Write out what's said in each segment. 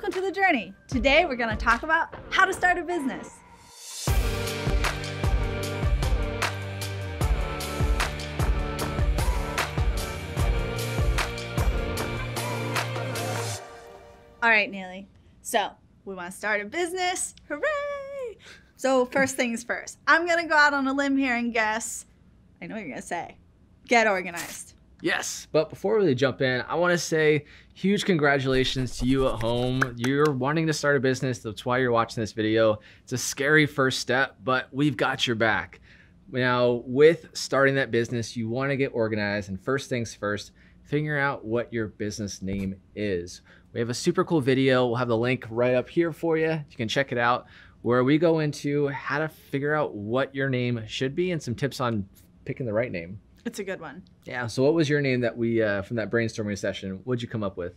Welcome to The Journey. Today we're going to talk about how to start a business. All right, Neely. So we want to start a business. Hooray! So first things first, I'm going to go out on a limb here and guess, I know what you're going to say, get organized. Yes, but before we really jump in, I want to say huge congratulations to you at home. You're wanting to start a business. That's why you're watching this video. It's a scary first step, but we've got your back. Now, with starting that business, you want to get organized, and first things first, figure out what your business name is. We have a super cool video. We'll have the link right up here for you. You can check it out, where we go into how to figure out what your name should be and some tips on picking the right name. It's a good one. Yeah, so what was your name that we, from that brainstorming session, what'd you come up with?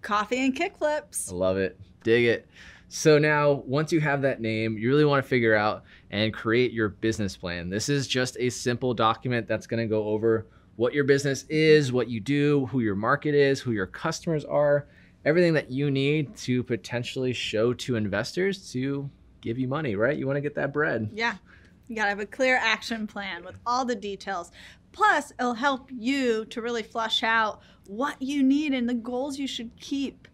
Coffee and Kickflips. I love it, dig it. So now, once you have that name, you really want to figure out and create your business plan. This is just a simple document that's gonna go over what your business is, what you do, who your market is, who your customers are, everything that you need to potentially show to investors to give you money, right? You wanna get that bread. Yeah, you gotta have a clear action plan with all the details. Plus, it'll help you to really flush out what you need and the goals you should keep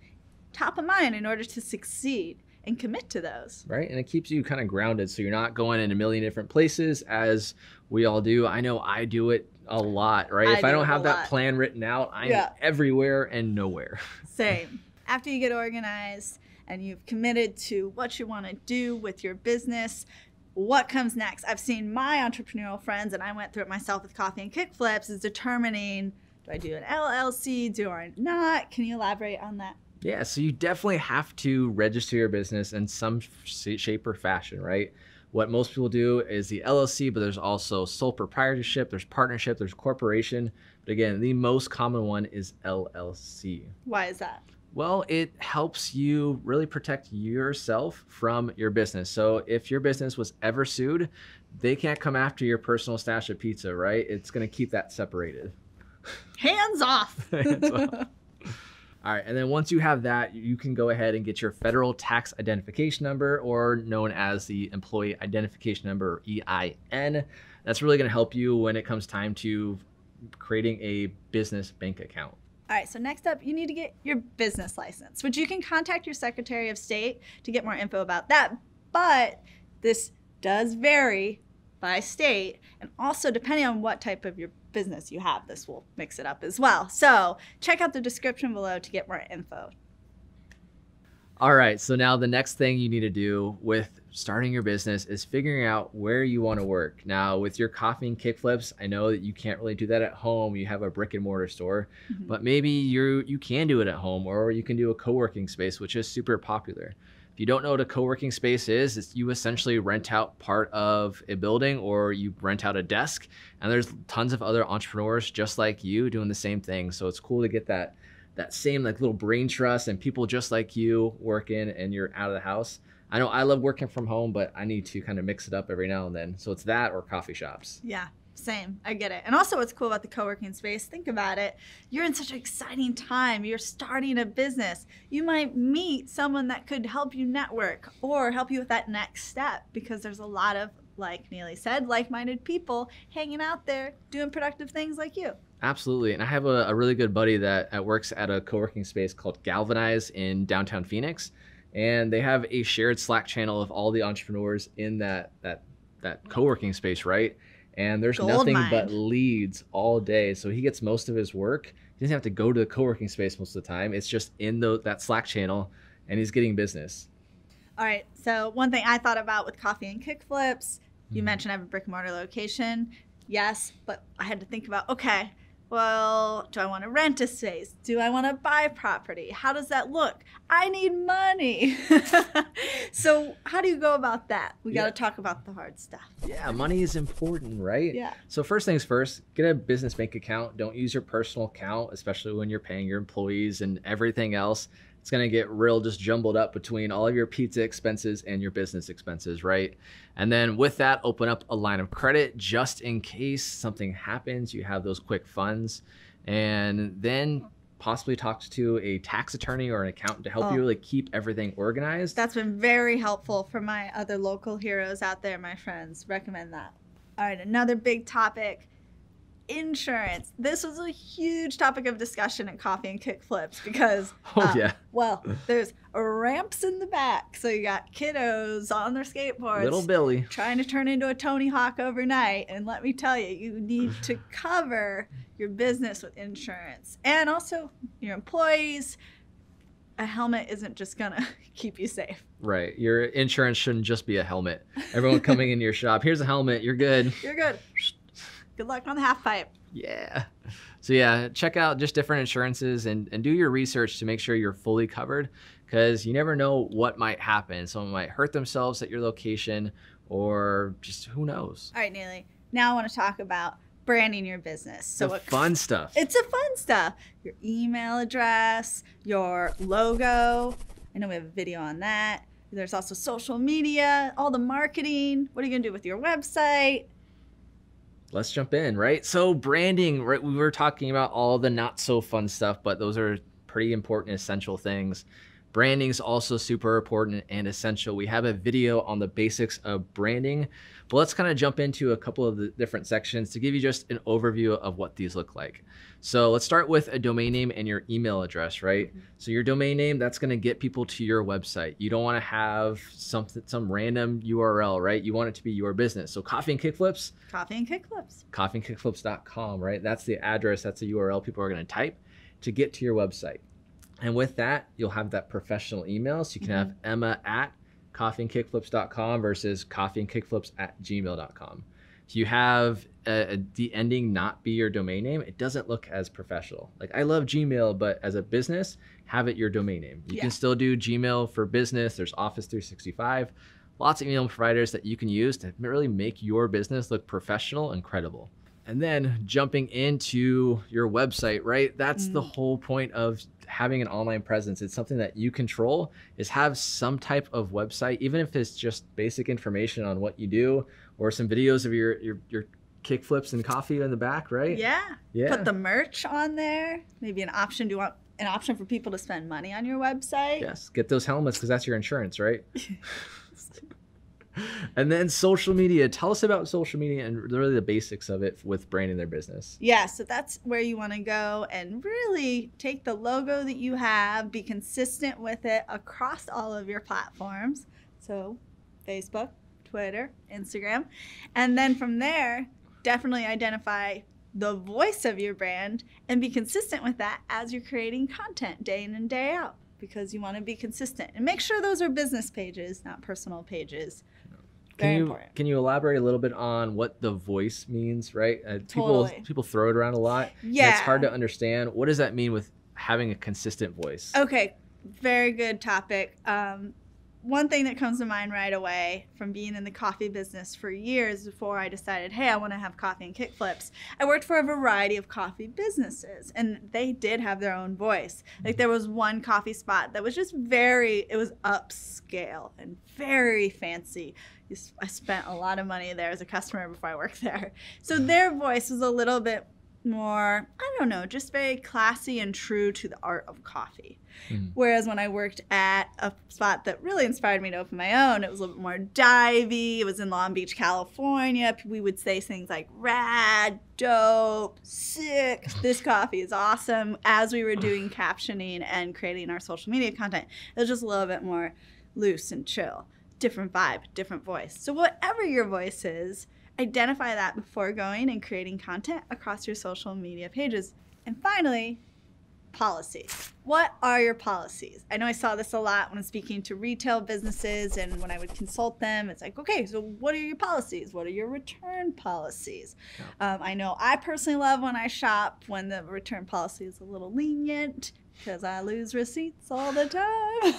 top of mind in order to succeed and commit to those. Right, and it keeps you kind of grounded so you're not going in a million different places as we all do. I know I do it a lot, right? If I don't have that plan written out, I'm everywhere and nowhere. Same. After you get organized and you've committed to what you want to do with your business, what comes next? I've seen my entrepreneurial friends, and I went through it myself with Coffee and Kickflips, is determining, do I do an LLC, do I not? Can you elaborate on that? Yeah, so you definitely have to register your business in some shape or fashion, right? What most people do is the LLC, but there's also sole proprietorship, there's partnership, there's corporation. But again, the most common one is LLC. Why is that? Well, it helps you really protect yourself from your business. So if your business was ever sued, they can't come after your personal stash of pizza, right? It's going to keep that separated. Hands off. Hands off. All right, and then once you have that, you can go ahead and get your federal tax identification number, or known as the employee identification number, or EIN. That's really going to help you when it comes time to creating a business bank account. All right, so next up, you need to get your business license, which you can contact your Secretary of State to get more info about that. But this does vary by state, and also depending on what type of your business you have, this will mix it up as well. So check out the description below to get more info. All right, so now the next thing you need to do with starting your business is figuring out where you want to work. Now, with your Coffee and Kickflips, I know that you can't really do that at home. You have a brick and mortar store, but maybe you can do it at home, or you can do a co-working space, which is super popular. If you don't know what a co-working space is, it's you essentially rent out part of a building, or you rent out a desk, and there's tons of other entrepreneurs just like you doing the same thing. So it's cool to get that same like little brain trust and people just like you working and you're out of the house. I know I love working from home, but I need to kind of mix it up every now and then. So it's that or coffee shops. Yeah, same. I get it. And also what's cool about the co-working space, think about it. You're in such an exciting time. You're starting a business. You might meet someone that could help you network or help you with that next step, because there's a lot of, like Neely said, like-minded people hanging out there doing productive things like you. Absolutely. And I have a really good buddy that works at a co-working space called Galvanize in downtown Phoenix. And they have a shared Slack channel of all the entrepreneurs in that co-working space, right? And there's nothing but leads all day. So he gets most of his work. He doesn't have to go to the co-working space most of the time. It's just in that Slack channel, and he's getting business. All right. So one thing I thought about with Coffee and Kickflips, you mentioned I have a brick and mortar location. Yes, but I had to think about, okay, well, do I want to rent a space? Do I want to buy property? How does that look? I need money. So how do you go about that? We got to talk about the hard stuff. Yeah, money is important, right? Yeah. So first things first, get a business bank account. Don't use your personal account, especially when you're paying your employees and everything else. It's going to get real just jumbled up between all of your pizza expenses and your business expenses, right? And then with that, open up a line of credit just in case something happens. You have those quick funds. And then possibly talk to a tax attorney or an accountant to help you really keep everything organized. That's been very helpful for my other local heroes out there, my friends. Recommend that. All right, another big topic, insurance. This was a huge topic of discussion at Coffee and Kickflips because, well, there's ramps in the back. So you got kiddos on their skateboards. Little Billy. Trying to turn into a Tony Hawk overnight. And let me tell you, you need to cover your business with insurance. And also your employees. A helmet isn't just going to keep you safe. Right. Your insurance shouldn't just be a helmet. Everyone coming into your shop, here's a helmet. You're good. You're good. Good luck on the half pipe. Yeah. So yeah, check out just different insurances and do your research to make sure you're fully covered, because you never know what might happen. Someone might hurt themselves at your location, or just who knows. All right, Neely. Now I want to talk about branding your business. So the fun stuff. It's the fun stuff. Your email address, your logo. I know we have a video on that. There's also social media, all the marketing. What are you going to do with your website? Let's jump in, right? So branding, right? We were talking about all the not so fun stuff, but those are pretty important, essential things. Branding is also super important and essential. We have a video on the basics of branding, but let's kind of jump into a couple of the different sections to give you just an overview of what these look like. So let's start with a domain name and your email address, right? So your domain name, that's going to get people to your website. You don't want to have some random URL, right? You want it to be your business. So Coffee and Kickflips. Coffee and Kickflips. coffeeandkickflips.com, right? That's the address. That's the URL people are going to type to get to your website. And with that, you'll have that professional email. So you can have emma@coffeeandkickflips.com versus coffeeandkickflips@gmail.com. If you have the ending not be your domain name, it doesn't look as professional. Like, I love Gmail, but as a business, have it your domain name. You can still do Gmail for business. There's Office 365. Lots of email providers that you can use to really make your business look professional and credible. And then jumping into your website, right? That's the whole point of having an online presence. It's something that you control, is have some type of website, even if it's just basic information on what you do or some videos of your kickflips and coffee in the back, right? Yeah. Put the merch on there. Maybe an option. Do you want an option for people to spend money on your website? Yes. Get those helmets because that's your insurance, right? And then social media. Tell us about social media and really the basics of it with branding their business. Yeah, so that's where you want to go and really take the logo that you have, be consistent with it across all of your platforms. So Facebook, Twitter, Instagram. And then from there, definitely identify the voice of your brand and be consistent with that as you're creating content day in and day out, because you want to be consistent. And make sure those are business pages, not personal pages. Very important. Can you elaborate a little bit on what the voice means, right? Totally. People throw it around a lot. Yeah. It's hard to understand. What does that mean with having a consistent voice? Okay, very good topic. One thing that comes to mind right away from being in the coffee business for years before I decided, hey, I want to have Coffee and Kickflips, I worked for a variety of coffee businesses, and they did have their own voice. Like, there was one coffee spot that was just it was upscale and very fancy. I spent a lot of money there as a customer before I worked there. So their voice was a little bit more, I don't know, just very classy and true to the art of coffee. Whereas when I worked at a spot that really inspired me to open my own, it was a little bit more divey. It was in Long Beach, California. We would say things like rad, dope, sick, this coffee is awesome. As we were doing captioning and creating our social media content, it was just a little bit more loose and chill. Different vibe, different voice. So whatever your voice is, identify that before going and creating content across your social media pages. And finally, policies. What are your policies? I know I saw this a lot when I'm speaking to retail businesses and when I would consult them. It's like, okay, so what are your policies? What are your return policies? I know I personally love when I shop when the return policy is a little lenient, because I lose receipts all the time.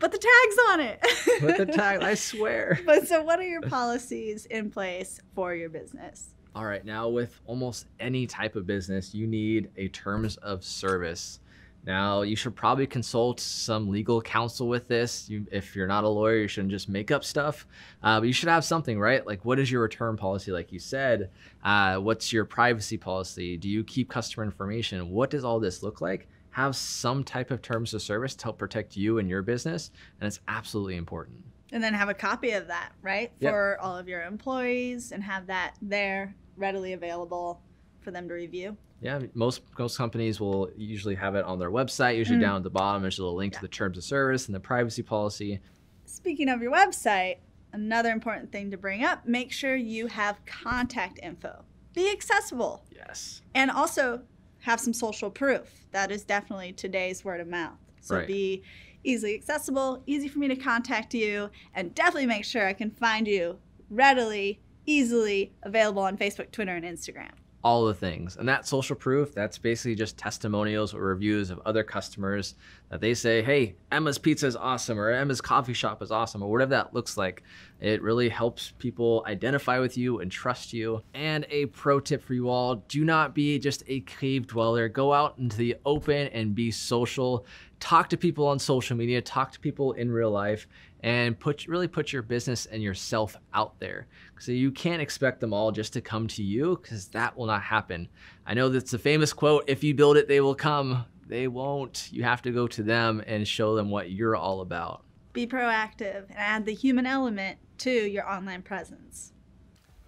But the tag's on it. With the tag, I swear. But so what are your policies in place for your business? All right, now with almost any type of business, you need a terms of service Now, you should probably consult some legal counsel with this. If you're not a lawyer, you shouldn't just make up stuff. But you should have something, right? Like, what is your return policy, like you said? What's your privacy policy? Do you keep customer information? What does all this look like? Have some type of terms of service to help protect you and your business, and it's absolutely important. And then have a copy of that, right? Yep. For all of your employees, and have that there readily available for them to review. Yeah, most companies will usually have it on their website. Usually down at the bottom, there's a little link to the terms of service and the privacy policy. Speaking of your website, another important thing to bring up, make sure you have contact info. Be accessible. Yes. And also have some social proof. That is definitely today's word of mouth. So Right. Be easily accessible, easy for me to contact you, and definitely make sure I can find you readily, easily available on Facebook, Twitter, and Instagram. All the things. And that social proof, that's basically just testimonials or reviews of other customers that they say, hey, Emma's Pizza is awesome, or Emma's Coffee Shop is awesome, or whatever that looks like. It really helps people identify with you and trust you. And a pro tip for you all, do not be just a cave dweller. Go out into the open and be social. Talk to people on social media, talk to people in real life, and really put your business and yourself out there. So you can't expect them all just to come to you, because that will not happen. I know that's a famous quote, if you build it, they will come. They won't. You have to go to them and show them what you're all about. Be proactive and add the human element to your online presence.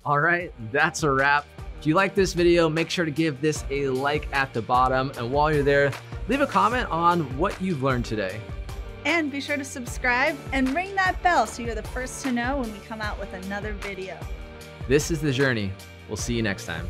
All right, that's a wrap. If you like this video, make sure to give this a like at the bottom. And while you're there, leave a comment on what you've learned today. And be sure to subscribe and ring that bell so you're the first to know when we come out with another video. This is The Journey. We'll see you next time.